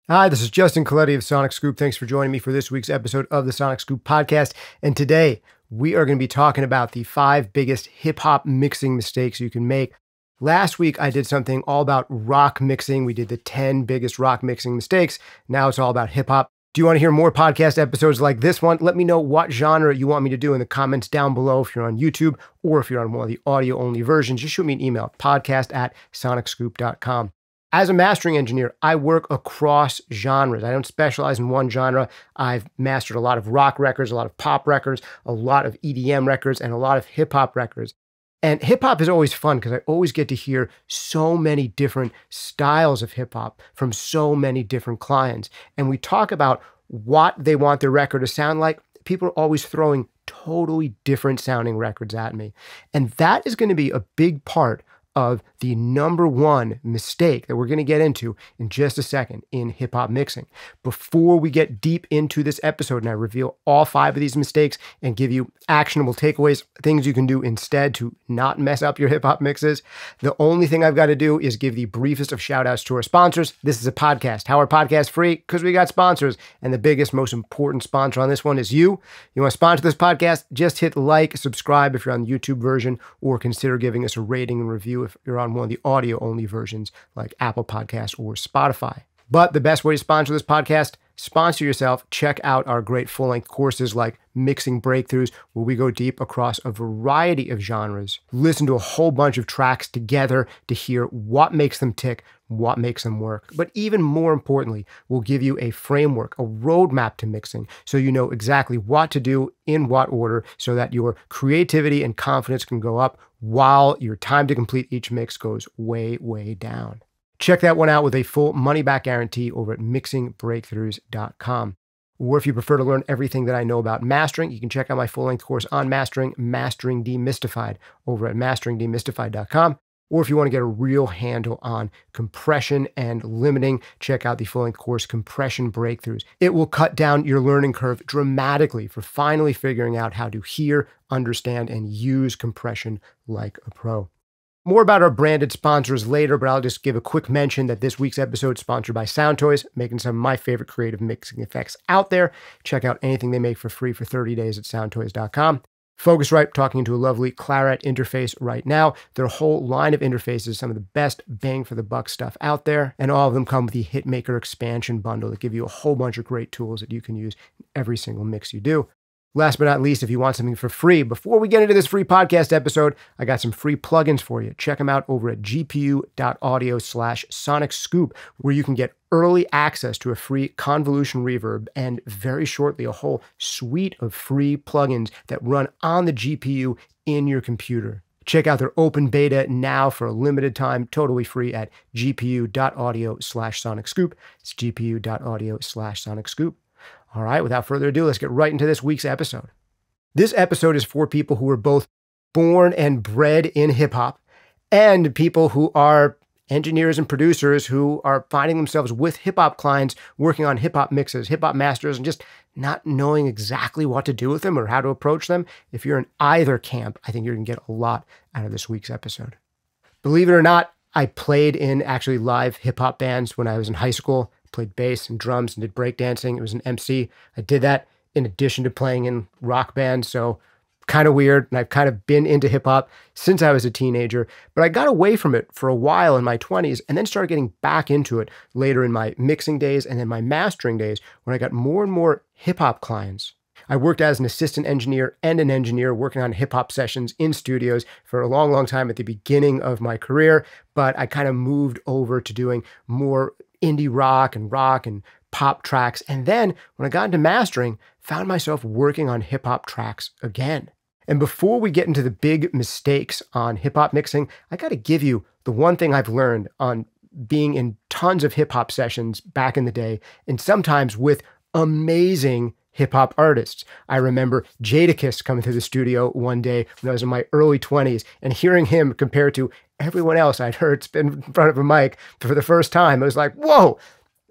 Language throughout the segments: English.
Hi, this is Justincolletti of SonicScoop. Thanks for joining me for this week's episode of the SonicScoop podcast. And today we are going to be talking about the 5 biggest hip-hop mixing mistakes you can make. Last week I did something all about rock mixing. We did the 10 biggest rock mixing mistakes. Now it's all about hip-hop. Do you want to hear more podcast episodes like this one? Let me know what genre you want me to do in the comments down below if you're on YouTube or if you're on one of the audio-only versions. Just shoot me an email, podcast@sonicscooppodcast.com. As a mastering engineer, I work across genres. I don't specialize in one genre. I've mastered a lot of rock records, a lot of pop records, a lot of EDM records, and a lot of hip-hop records. And hip-hop is always fun because I always get to hear so many different styles of hip-hop from so many different clients. And we talk about what they want their record to sound like. People are always throwing totally different sounding records at me. And that is going to be a big part of the number one mistake that we're going to get into in just a second in hip-hop mixing. Before we get deep into this episode and I reveal all 5 of these mistakes and give you actionable takeaways, things you can do instead to not mess up your hip-hop mixes, the only thing I've got to do is give the briefest of shout-outs to our sponsors. This is a podcast. How are podcasts free? Because we got sponsors. And the biggest, most important sponsor on this one is you. You want to sponsor this podcast? Just hit like, subscribe if you're on the YouTube version, or consider giving us a rating and review if you're on one of the audio-only versions like Apple Podcasts or Spotify. But the best way to sponsor this podcast, sponsor yourself. Check out our great full-length courses like Mixing Breakthroughs, where we go deep across a variety of genres. Listen to a whole bunch of tracks together to hear what makes them tick, what makes them work. But even more importantly, we'll give you a framework, a roadmap to mixing, so you know exactly what to do in what order so that your creativity and confidence can go up while your time to complete each mix goes way, way down. Check that one out with a full money-back guarantee over at mixingbreakthroughs.com. Or if you prefer to learn everything that I know about mastering, you can check out my full-length course on mastering, Mastering Demystified, over at masteringengineer.com. Or if you want to get a real handle on compression and limiting, check out the full-length course, Compression Breakthroughs. It will cut down your learning curve dramatically for finally figuring out how to hear, understand, and use compression like a pro. More about our branded sponsors later, but I'll just give a quick mention that this week's episode is sponsored by Soundtoys, making some of my favorite creative mixing effects out there. Check out anything they make for free for 30 days at soundtoys.com. Focusrite, talking to a lovely Claret interface right now. Their whole line of interfaces, some of the best bang for the buck stuff out there. And all of them come with the Hitmaker expansion bundle that give you a whole bunch of great tools that you can use in every single mix you do. Last but not least, if you want something for free, before we get into this free podcast episode, I got some free plugins for you. Check them out over at gpu.audio/sonicscoop, where you can get early access to a free convolution reverb and very shortly a whole suite of free plugins that run on the GPU in your computer. Check out their open beta now for a limited time, totally free at gpu.audio/sonicscoop. It's gpu.audio/sonicscoop. All right, without further ado, let's get right into this week's episode. This episode is for people who were both born and bred in hip-hop and people who are engineers and producers who are finding themselves with hip-hop clients working on hip-hop mixes, hip-hop masters, and just not knowing exactly what to do with them or how to approach them. If you're in either camp, I think you're going to get a lot out of this week's episode. Believe it or not, I played in actually live hip-hop bands when I was in high school. Played bass and drums and did breakdancing. It was an MC. I did that in addition to playing in rock bands, so kind of weird. And I've kind of been into hip hop since I was a teenager, but I got away from it for a while in my 20s and then started getting back into it later in my mixing days and then my mastering days when I got more and more hip hop clients. I worked as an assistant engineer and an engineer working on hip hop sessions in studios for a long, long time at the beginning of my career, but I kind of moved over to doing more indie rock and pop tracks. And then when I got into mastering, found myself working on hip hop tracks again. And before we get into the big mistakes on hip hop mixing, I got to give you the one thing I've learned on being in tons of hip hop sessions back in the day, and sometimes with amazing hip hop artists. I remember Jadakiss coming to the studio one day when I was in my early 20s and hearing him compared to everyone else I'd heard spin in front of a mic for the first time. I was like, whoa,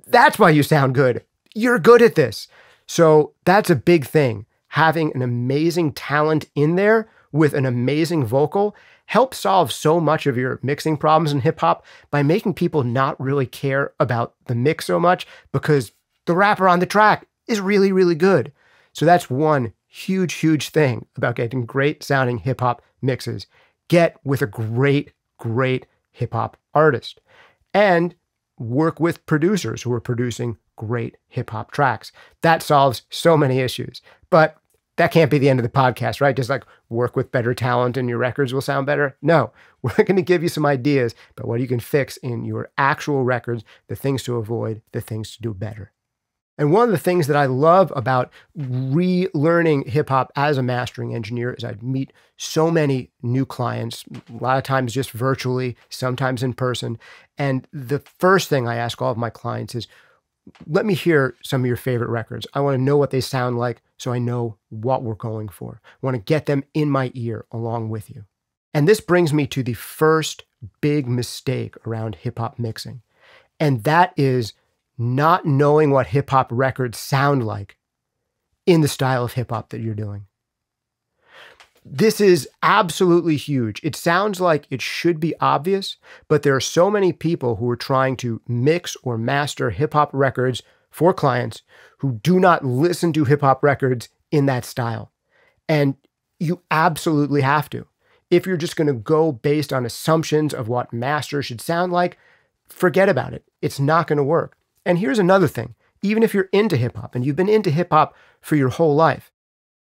that's why you sound good. You're good at this. So that's a big thing. Having an amazing talent in there with an amazing vocal help solve so much of your mixing problems in hip hop by making people not really care about the mix so much because the rapper on the track is really, really good. So that's one huge, huge thing about getting great sounding hip hop mixes. Get with a great, great hip hop artist and work with producers who are producing great hip hop tracks. That solves so many issues. But that can't be the end of the podcast, right? Just like work with better talent and your records will sound better. No, we're going to give you some ideas about what you can fix in your actual records, the things to avoid, the things to do better. And one of the things that I love about relearning hip hop as a mastering engineer is I meet so many new clients, a lot of times just virtually, sometimes in person. And the first thing I ask all of my clients is, let me hear some of your favorite records. I want to know what they sound like so I know what we're going for. I want to get them in my ear along with you. And this brings me to the first big mistake around hip hop mixing. And that is not knowing what hip hop records sound like in the style of hip hop that you're doing. This is absolutely huge. It sounds like it should be obvious, but there are so many people who are trying to mix or master hip hop records for clients who do not listen to hip hop records in that style. And you absolutely have to. If you're just going to go based on assumptions of what master should sound like, forget about it. It's not going to work. And here's another thing. Even if you're into hip hop and you've been into hip hop for your whole life,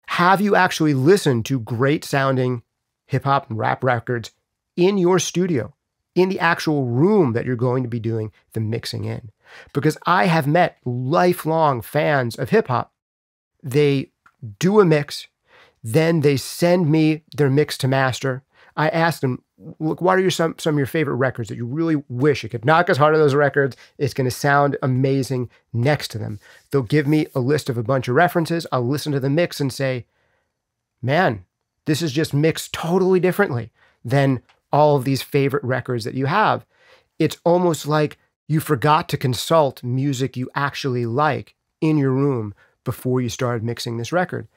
have you actually listened to great sounding hip hop and rap records in your studio, in the actual room that you're going to be doing the mixing in? Because I have met lifelong fans of hip hop. They do a mix, then they send me their mix to master. I ask them, look, what are some of your favorite records that you really wish you could knock as hard on those records? It's going to sound amazing next to them. They'll give me a list of a bunch of references. I'll listen to the mix and say, man, this is just mixed totally differently than all of these favorite records that you have. It's almost like you forgot to consult music you actually like in your room before you started mixing this record.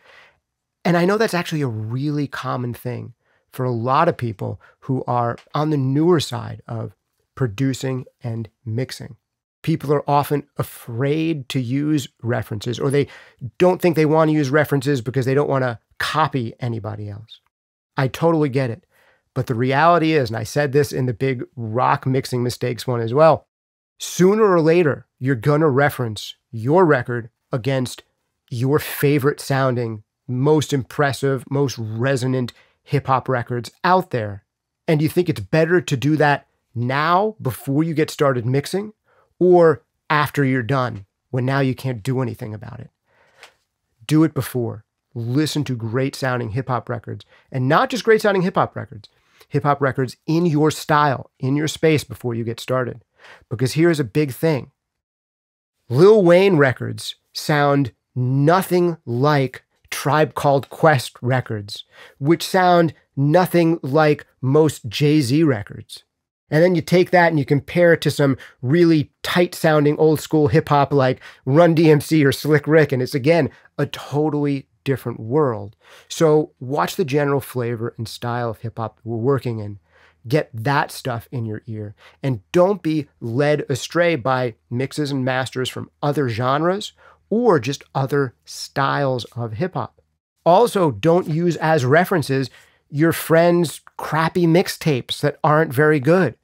And I know that's actually a really common thing for a lot of people who are on the newer side of producing and mixing. People are often afraid to use references, or they don't think they want to use references because they don't want to copy anybody else. I totally get it. But the reality is, and I said this in the big rock mixing mistakes one as well, sooner or later, you're going to reference your record against your favorite sounding, most impressive, most resonant hip hop records out there. And you think it's better to do that now before you get started mixing or after you're done when now you can't do anything about it? Do it before. Listen to great sounding hip hop records, and not just great sounding hip hop records in your style, in your space before you get started. Because here's a big thing. Lil Wayne records sound nothing like Tribe Called Quest records, which sound nothing like most Jay-Z records. And then you take that and you compare it to some really tight sounding old school hip hop like Run DMC or Slick Rick, and it's again a totally different world. So watch the general flavor and style of hip hop we're working in. Get that stuff in your ear, and don't be led astray by mixes and masters from other genres or just other styles of hip hop. Also, don't use as references your friends' crappy mixtapes that aren't very good.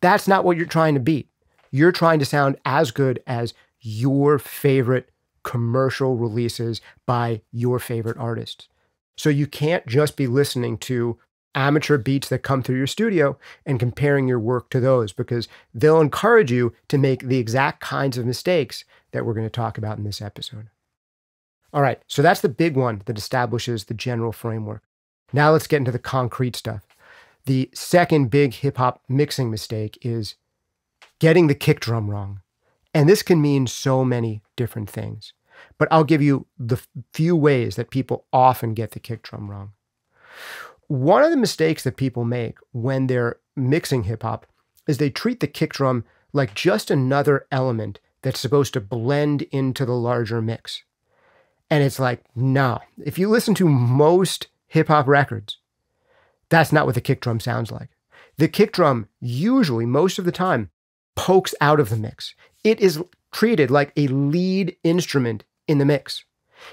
That's not what you're trying to beat. You're trying to sound as good as your favorite commercial releases by your favorite artists. So you can't just be listening to amateur beats that come through your studio and comparing your work to those, because they'll encourage you to make the exact kinds of mistakes that we're going to talk about in this episode. All right, so that's the big one that establishes the general framework. Now let's get into the concrete stuff. The second big hip-hop mixing mistake is getting the kick drum wrong. And this can mean so many different things. But I'll give you the few ways that people often get the kick drum wrong. One of the mistakes that people make when they're mixing hip-hop is they treat the kick drum like just another element that's supposed to blend into the larger mix. And it's like, no. If you listen to most hip-hop records, That's not what the kick drum sounds like. The kick drum usually, most of the time, pokes out of the mix. It is treated like a lead instrument in the mix.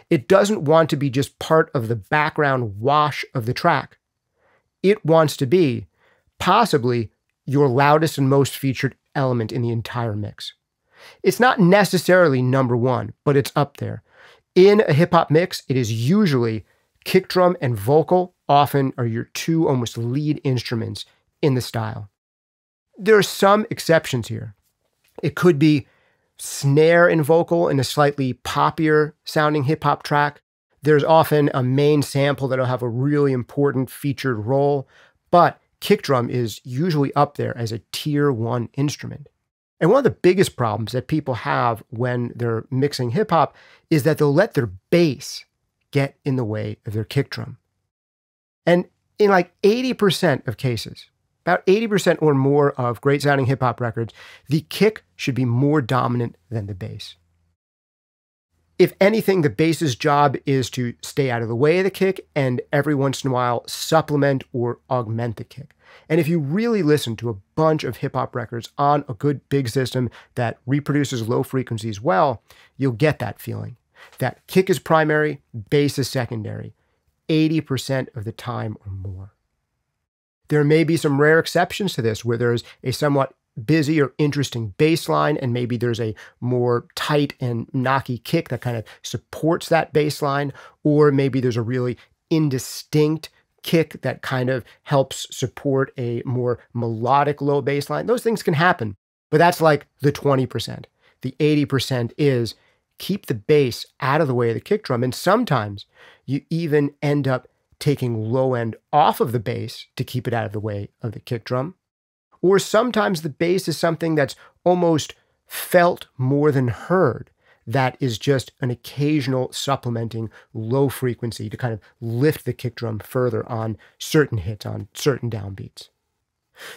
It doesn't want to be just part of the background wash of the track. It wants to be possibly your loudest and most featured element in the entire mix. It's not necessarily number one, but it's up there. In a hip-hop mix, it is usually kick drum and vocal often are your two almost lead instruments in the style. There are some exceptions here. It could be snare and vocal in a slightly poppier sounding hip-hop track. There's often a main sample that'll have a really important featured role, but kick drum is usually up there as a tier 1 instrument. And one of the biggest problems that people have when they're mixing hip-hop is that they'll let their bass get in the way of their kick drum. And in like 80% of cases, about 80% or more of great sounding hip-hop records, the kick should be more dominant than the bass. If anything, the bass's job is to stay out of the way of the kick and every once in a while supplement or augment the kick. And if you really listen to a bunch of hip-hop records on a good big system that reproduces low frequencies well, you'll get that feeling. That kick is primary, bass is secondary, 80% of the time or more. There may be some rare exceptions to this where there's a somewhat busy or interesting bass line and maybe there's a more tight and knocky kick that kind of supports that bass line, or maybe there's a really indistinct kick that kind of helps support a more melodic low bass line. Those things can happen, but that's like the 20%. The 80% is keep the bass out of the way of the kick drum, and sometimes you even end up taking low end off of the bass to keep it out of the way of the kick drum. Or sometimes the bass is something that's almost felt more than heard. That is just an occasional supplementing low frequency to kind of lift the kick drum further on certain hits, on certain downbeats.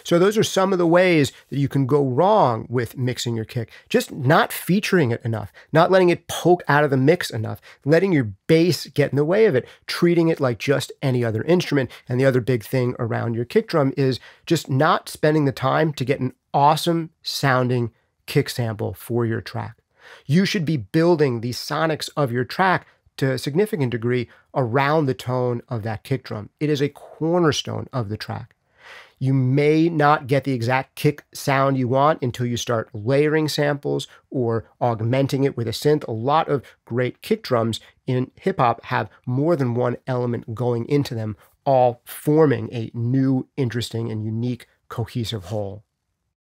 So those are some of the ways that you can go wrong with mixing your kick. Just not featuring it enough, not letting it poke out of the mix enough, letting your bass get in the way of it, treating it like just any other instrument. And the other big thing around your kick drum is just not spending the time to get an awesome sounding kick sample for your track. You should be building the sonics of your track to a significant degree around the tone of that kick drum. It is a cornerstone of the track. You may not get the exact kick sound you want until you start layering samples or augmenting it with a synth. A lot of great kick drums in hip-hop have more than one element going into them, all forming a new, interesting, and unique cohesive whole.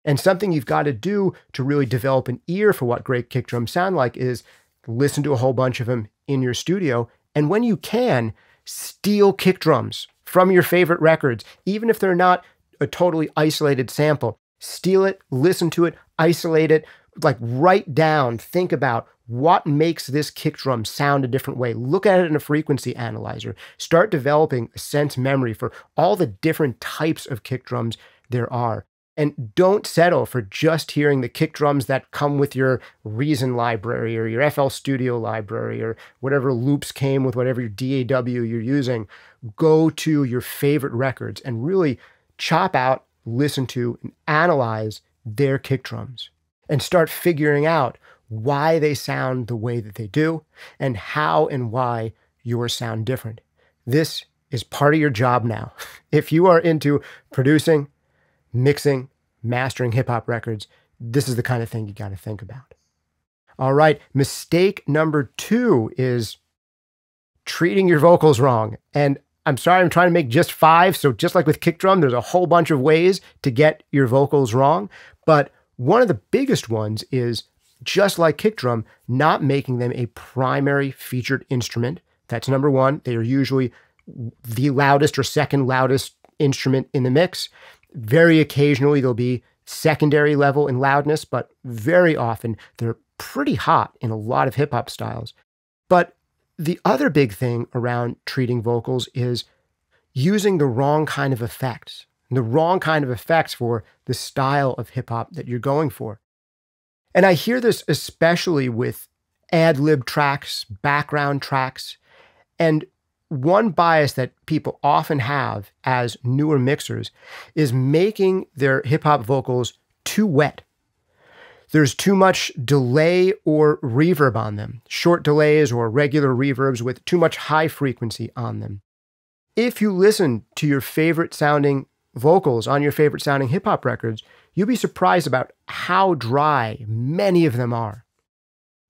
And something you've got to do to really develop an ear for what great kick drums sound like is listen to a whole bunch of them in your studio. And when you can, steal kick drums from your favorite records, even if they're not a totally isolated sample. Steal it, listen to it, isolate it, like write down, think about what makes this kick drum sound a different way. Look at it in a frequency analyzer. Start developing a sense memory for all the different types of kick drums there are. And don't settle for just hearing the kick drums that come with your Reason library or your FL Studio library or whatever loops came with whatever your DAW you're using. Go to your favorite records and really chop out, listen to, and analyze their kick drums and start figuring out why they sound the way that they do and how and why yours sound different. This is part of your job now. If you are into producing, mixing, mastering hip-hop records, this is the kind of thing you got to think about. All right, mistake number 2 is treating your vocals wrong. And I'm sorry, I'm trying to make just 5. So just like with kick drum, there's a whole bunch of ways to get your vocals wrong. But one of the biggest ones is, just like kick drum, not making them a primary featured instrument. That's number 1. They are usually the loudest or second loudest instrument in the mix. Very occasionally, they'll be secondary level in loudness, but very often they're pretty hot in a lot of hip hop styles. But the other big thing around treating vocals is using the wrong kind of effects, the wrong kind of effects for the style of hip hop that you're going for. And I hear this especially with ad-lib tracks, background tracks. And one bias that people often have as newer mixers is making their hip hop vocals too wet. There's too much delay or reverb on them, short delays or regular reverbs with too much high frequency on them. If you listen to your favorite sounding vocals on your favorite sounding hip hop records, you'll be surprised about how dry many of them are.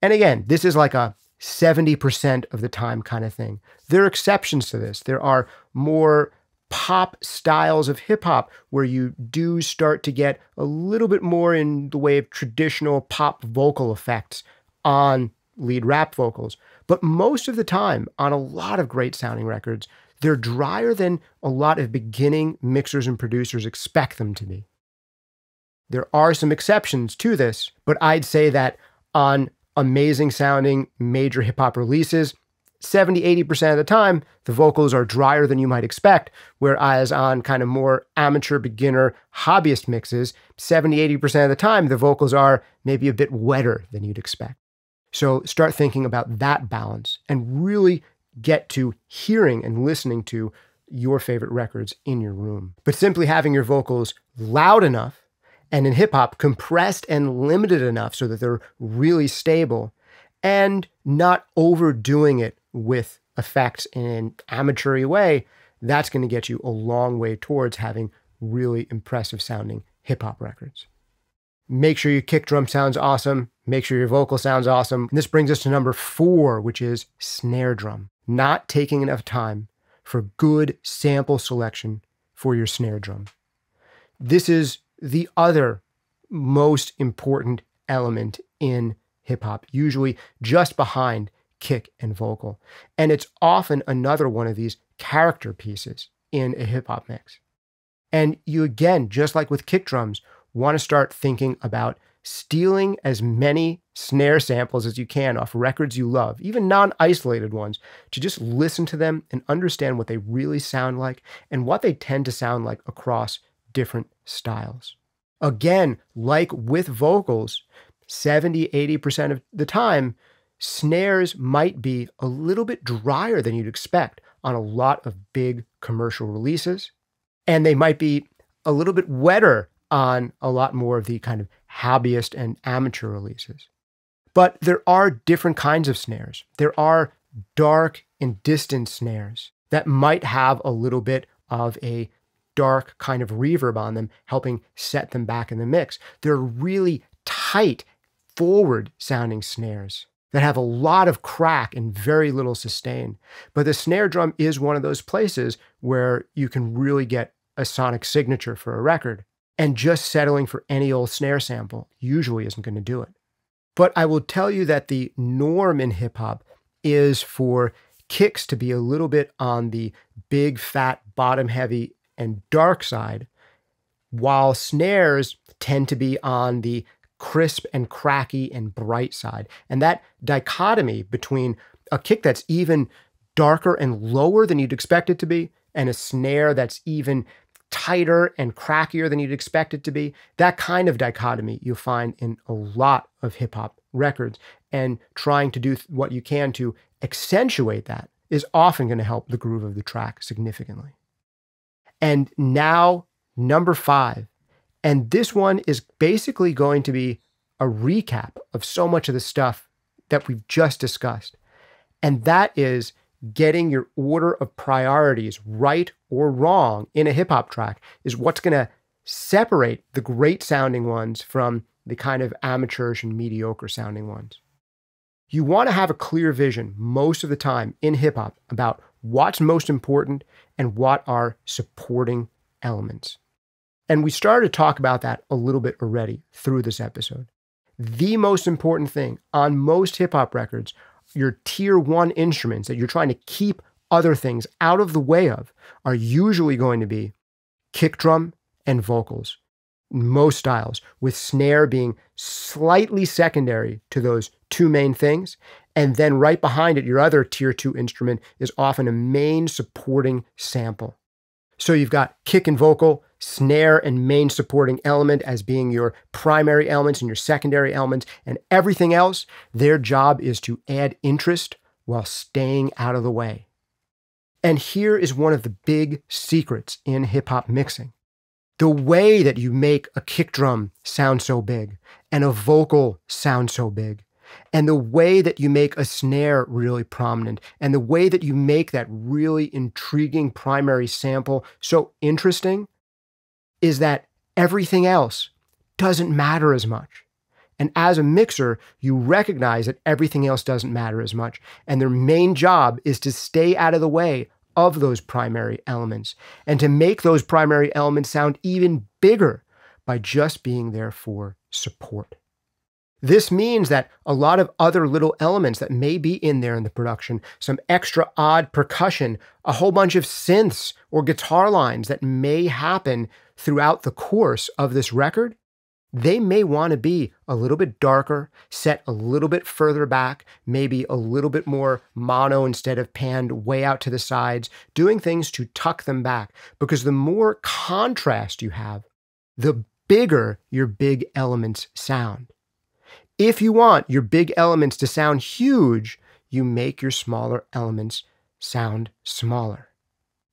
And again, this is like a 70% of the time kind of thing. There are exceptions to this. There are more pop styles of hip hop where you do start to get a little bit more in the way of traditional pop vocal effects on lead rap vocals. But most of the time, on a lot of great sounding records, they're drier than a lot of beginning mixers and producers expect them to be. There are some exceptions to this, but I'd say that on amazing sounding major hip hop releases, 70-80% of the time, the vocals are drier than you might expect, whereas on kind of more amateur, beginner, hobbyist mixes, 70-80% of the time, the vocals are maybe a bit wetter than you'd expect. So start thinking about that balance and really get to hearing and listening to your favorite records in your room. But simply having your vocals loud enough, and in hip hop, compressed and limited enough so that they're really stable, and not overdoing it with effects in an amateur way, that's going to get you a long way towards having really impressive sounding hip hop records. Make sure your kick drum sounds awesome. Make sure your vocal sounds awesome. And this brings us to number 4, which is snare drum. Not taking enough time for good sample selection for your snare drum. This is the other most important element in hip hop, usually just behind kick and vocal. And it's often another one of these character pieces in a hip hop mix. And you, again, just like with kick drums, want to start thinking about stealing as many snare samples as you can off records you love, even non-isolated ones, to just listen to them and understand what they really sound like and what they tend to sound like across different styles. Again, like with vocals, 70-80% of the time, snares might be a little bit drier than you'd expect on a lot of big commercial releases, and they might be a little bit wetter on a lot more of the kind of hobbyist and amateur releases. But there are different kinds of snares. There are dark and distant snares that might have a little bit of a dark kind of reverb on them, helping set them back in the mix. There are really tight, forward sounding snares that have a lot of crack and very little sustain. But the snare drum is one of those places where you can really get a sonic signature for a record. And just settling for any old snare sample usually isn't going to do it. But I will tell you that the norm in hip hop is for kicks to be a little bit on the big, fat, bottom heavy and dark side, while snares tend to be on the crisp and cracky and bright side. And that dichotomy between a kick that's even darker and lower than you'd expect it to be, and a snare that's even tighter and crackier than you'd expect it to be, that kind of dichotomy you'll find in a lot of hip hop records. And trying to do what you can to accentuate that is often going to help the groove of the track significantly. And now, number 5. And this one is basically going to be a recap of so much of the stuff that we've just discussed. And that is getting your order of priorities right or wrong in a hip hop track is what's going to separate the great sounding ones from the kind of amateurish and mediocre sounding ones. You want to have a clear vision most of the time in hip hop about what's most important and what are supporting elements. And we started to talk about that a little bit already through this episode. The most important thing on most hip hop records, your tier 1 instruments that you're trying to keep other things out of the way of, are usually going to be kick drum and vocals. Most styles, with snare being slightly secondary to those 2 main things. And then right behind it, your other tier 2 instrument is often a main supporting sample. So you've got kick and vocal, snare and main supporting element as being your primary elements and your secondary elements, and everything else, their job is to add interest while staying out of the way. And here is one of the big secrets in hip-hop mixing. The way that you make a kick drum sound so big and a vocal sound so big, and the way that you make a snare really prominent, and the way that you make that really intriguing primary sample so interesting, is that everything else doesn't matter as much. And as a mixer, you recognize that everything else doesn't matter as much, and their main job is to stay out of the way of those primary elements, and to make those primary elements sound even bigger by just being there for support. This means that a lot of other little elements that may be in there in the production, some extra odd percussion, a whole bunch of synths or guitar lines that may happen throughout the course of this record, they may want to be a little bit darker, set a little bit further back, maybe a little bit more mono instead of panned way out to the sides, doing things to tuck them back. Because the more contrast you have, the bigger your big elements sound. If you want your big elements to sound huge, you make your smaller elements sound smaller.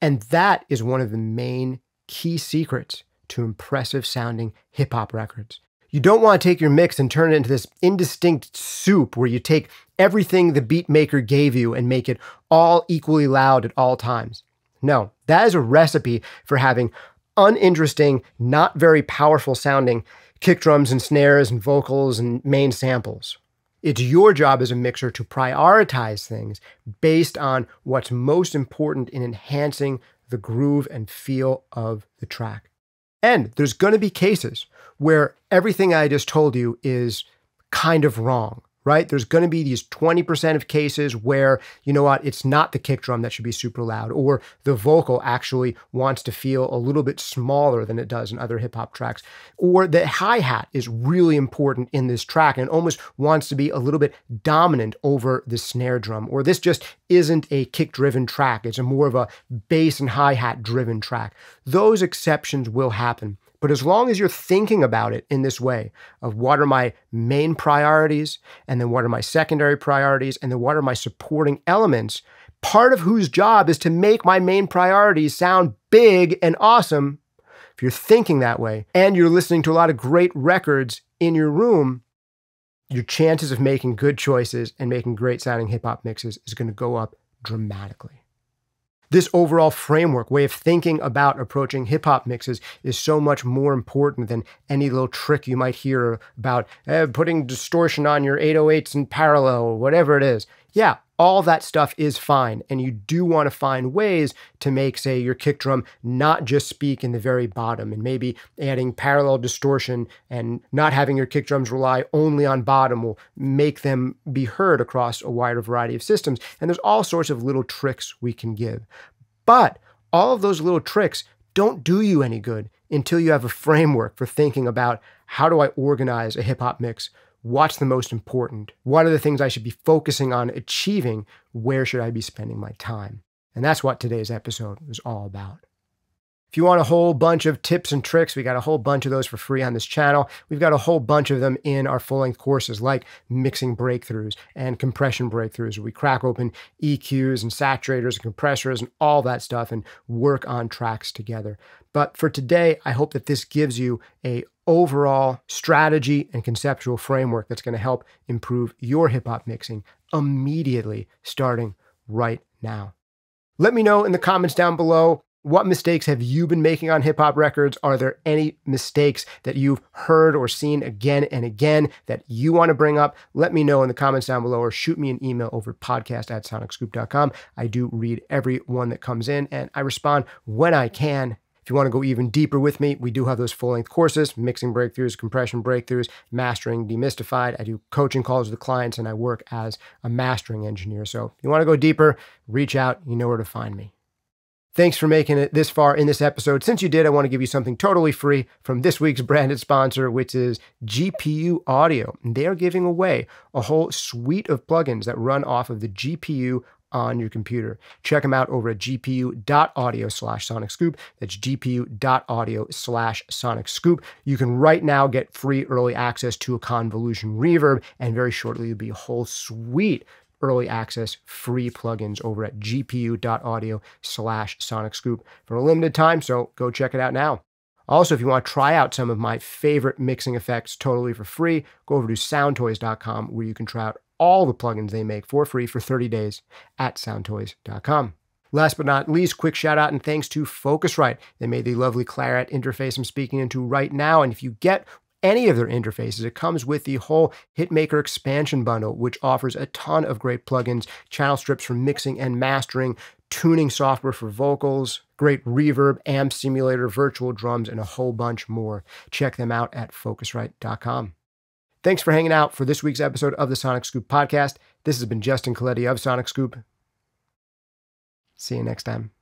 And that is one of the main key secrets to impressive sounding hip hop records. You don't want to take your mix and turn it into this indistinct soup where you take everything the beat maker gave you and make it all equally loud at all times. No, that is a recipe for having uninteresting, not very powerful sounding kick drums and snares and vocals and main samples. It's your job as a mixer to prioritize things based on what's most important in enhancing the groove and feel of the track. And there's going to be cases where everything I just told you is kind of wrong, right? There's going to be these 20% of cases where, you know what, it's not the kick drum that should be super loud, or the vocal actually wants to feel a little bit smaller than it does in other hip hop tracks, or the hi-hat is really important in this track and almost wants to be a little bit dominant over the snare drum, or this just isn't a kick-driven track. It's a more of a bass and hi-hat driven track. Those exceptions will happen. But as long as you're thinking about it in this way of what are my main priorities, and then what are my secondary priorities, and then what are my supporting elements, part of whose job is to make my main priorities sound big and awesome. If you're thinking that way and you're listening to a lot of great records in your room, your chances of making good choices and making great sounding hip hop mixes is going to go up dramatically. This overall framework, way of thinking about approaching hip-hop mixes is so much more important than any little trick you might hear about putting distortion on your 808s in parallel or whatever it is. Yeah, all that stuff is fine, and you do want to find ways to make, say, your kick drum not just speak in the very bottom, and maybe adding parallel distortion and not having your kick drums rely only on bottom will make them be heard across a wider variety of systems. And there's all sorts of little tricks we can give. But all of those little tricks don't do you any good until you have a framework for thinking about how do I organize a hip-hop mix. What's the most important? What are the things I should be focusing on achieving? Where should I be spending my time? And that's what today's episode was all about. If you want a whole bunch of tips and tricks, we got a whole bunch of those for free on this channel. We've got a whole bunch of them in our full-length courses like mixing breakthroughs and compression breakthroughs, where we crack open EQs and saturators and compressors and all that stuff and work on tracks together. But for today, I hope that this gives you a overall strategy and conceptual framework that's going to help improve your hip-hop mixing immediately, starting right now. Let me know in the comments down below, what mistakes have you been making on hip-hop records? Are there any mistakes that you've heard or seen again and again that you want to bring up? Let me know in the comments down below, or shoot me an email over at podcast@sonicscoop.com. I do read every one that comes in, and I respond when I can. If you want to go even deeper with me, we do have those full-length courses, mixing breakthroughs, compression breakthroughs, mastering demystified. I do coaching calls with the clients, and I work as a mastering engineer. So if you want to go deeper, reach out. You know where to find me. Thanks for making it this far in this episode. Since you did, I want to give you something totally free from this week's branded sponsor, which is GPU Audio. And they are giving away a whole suite of plugins that run off of the GPU on your computer. Check them out over at gpu.audio/sonicscoop. That's gpu.audio/sonicscoop. You can right now get free early access to a convolution reverb, and very shortly you'll be a whole suite early access free plugins over at gpu.audio/sonicscoop for a limited time, so go check it out now. Also, if you want to try out some of my favorite mixing effects totally for free, go over to soundtoys.com where you can try out all the plugins they make for free for 30 days at soundtoys.com. Last but not least, quick shout out and thanks to Focusrite. They made the lovely claret interface I'm speaking into right now. And if you get any of their interfaces, it comes with the whole Hitmaker expansion bundle, which offers a ton of great plugins, channel strips for mixing and mastering, tuning software for vocals, great reverb, amp simulator, virtual drums, and a whole bunch more. Check them out at Focusrite.com. Thanks for hanging out for this week's episode of the Sonic Scoop podcast. This has been Justin Colletti of Sonic Scoop. See you next time.